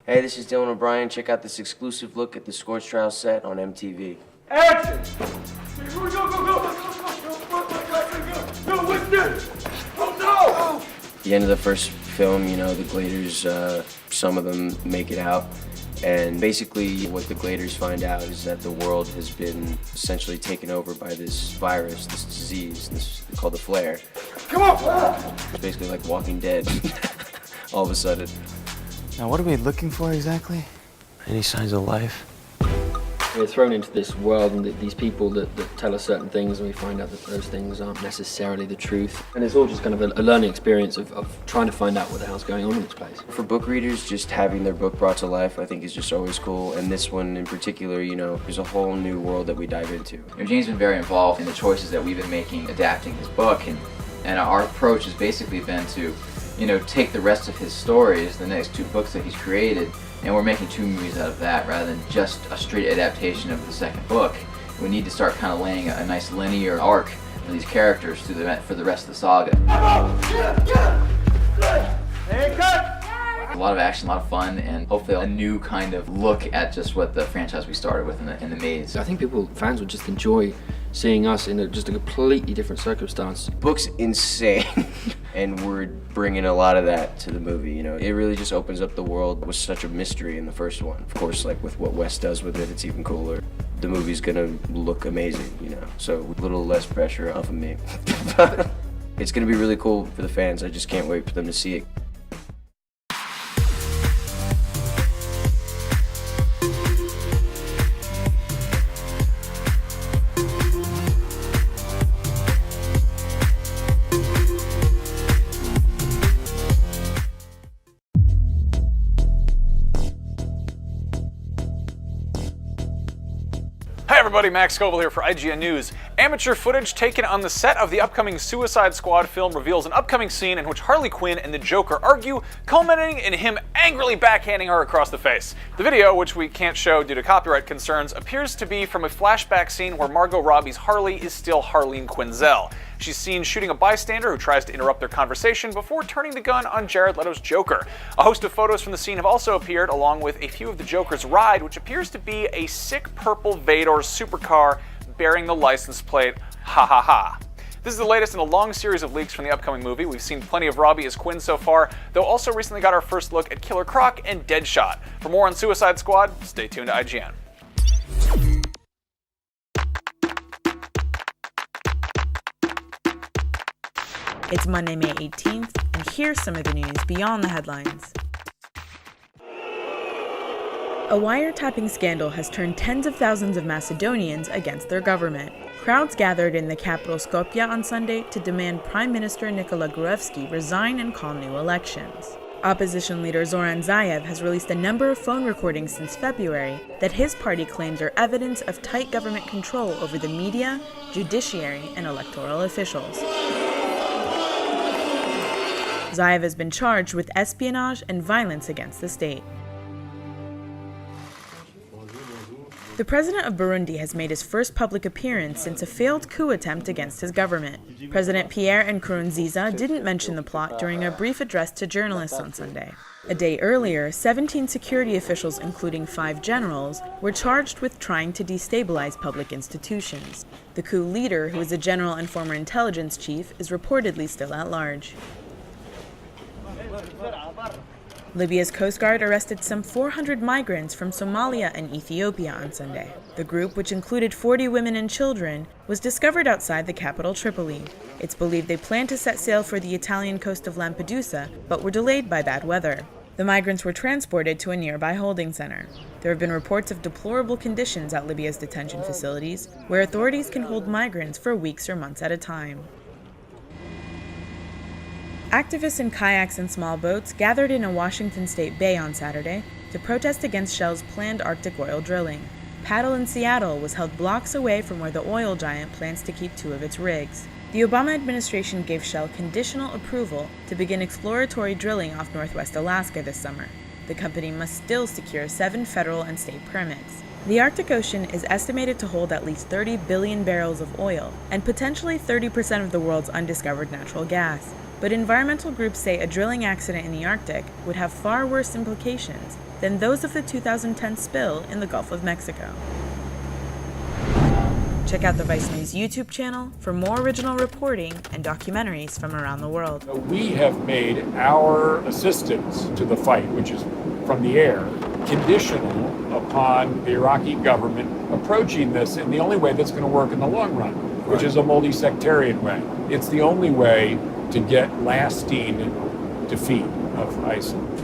Hey, this is Dylan O'Brien. Check out this exclusive look at the Scorch Trial set on MTV. Action! Go, go, go, go! No, what's this? Oh, no! At the end of the first film, you know, the Gladers, some of them make it out. And basically what the Gladers find out is that the world has been essentially taken over by this virus, this disease, called the flare. Come on! It's basically like Walking Dead, all of a sudden. Now, what are we looking for exactly? Any signs of life? We're thrown into this world and these people that tell us certain things, and we find out that those things aren't necessarily the truth. And it's all just kind of a learning experience of trying to find out what the hell's going on in this place. For book readers, just having their book brought to life, I think is just always cool. And this one in particular, you know, there's a whole new world that we dive into. James been very involved in the choices that we've been making adapting his book, and our approach has basically been to, you know, take the rest of his stories, the next 2 books that he's created, and we're making 2 movies out of that rather than just a straight adaptation of the second book. We need to start kind of laying a nice linear arc for these characters for the rest of the saga. Hey, cut! A lot of action, a lot of fun, and hopefully a new kind of look at just what the franchise we started with in the Maze. I think fans would just enjoy seeing us in just a completely different circumstance. Book's insane, and we're bringing a lot of that to the movie, you know. It really just opens up the world. It was such a mystery in the first one. Of course, like with what Wes does with it, it's even cooler. The movie's gonna look amazing, you know, so a little less pressure off of me. It's gonna be really cool for the fans. I just can't wait for them to see it. Hi everybody, Max Scoville here for IGN News. Amateur footage taken on the set of the upcoming Suicide Squad film reveals an upcoming scene in which Harley Quinn and the Joker argue, culminating in him angrily backhanding her across the face. The video, which we can't show due to copyright concerns, appears to be from a flashback scene where Margot Robbie's Harley is still Harleen Quinzel. She's seen shooting a bystander who tries to interrupt their conversation before turning the gun on Jared Leto's Joker. A host of photos from the scene have also appeared, along with a few of the Joker's ride, which appears to be a sick purple Vador supercar bearing the license plate ha ha ha. This is the latest in a long series of leaks from the upcoming movie. We've seen plenty of Robbie as Quinn so far, though also recently got our first look at Killer Croc and Deadshot. For more on Suicide Squad, stay tuned to IGN. It's Monday, May 18th, and here's some of the news beyond the headlines. A wiretapping scandal has turned tens of thousands of Macedonians against their government. Crowds gathered in the capital Skopje on Sunday to demand Prime Minister Nikola Gruevski resign and call new elections. Opposition leader Zoran Zaev has released a number of phone recordings since February that his party claims are evidence of tight government control over the media, judiciary, and electoral officials. Zaev has been charged with espionage and violence against the state. The president of Burundi has made his first public appearance since a failed coup attempt against his government. President Pierre Nkurunziza didn't mention the plot during a brief address to journalists on Sunday. A day earlier, 17 security officials, including 5 generals, were charged with trying to destabilize public institutions. The coup leader, who is a general and former intelligence chief, is reportedly still at large. Libya's Coast Guard arrested some 400 migrants from Somalia and Ethiopia on Sunday. The group, which included 40 women and children, was discovered outside the capital Tripoli. It's believed they planned to set sail for the Italian coast of Lampedusa, but were delayed by bad weather. The migrants were transported to a nearby holding center. There have been reports of deplorable conditions at Libya's detention facilities, where authorities can hold migrants for weeks or months at a time. Activists in kayaks and small boats gathered in a Washington state bay on Saturday to protest against Shell's planned Arctic oil drilling. Paddle in Seattle was held blocks away from where the oil giant plans to keep 2 of its rigs. The Obama administration gave Shell conditional approval to begin exploratory drilling off northwest Alaska this summer. The company must still secure 7 federal and state permits. The Arctic Ocean is estimated to hold at least 30 billion barrels of oil and potentially 30% of the world's undiscovered natural gas. But environmental groups say a drilling accident in the Arctic would have far worse implications than those of the 2010 spill in the Gulf of Mexico. Check out the Vice News YouTube channel for more original reporting and documentaries from around the world. We have made our assistance to the fight, which is from the air, conditional upon the Iraqi government approaching this in the only way that's going to work in the long run, which is a multi-sectarian way. It's the only way to get lasting defeat of ISIL.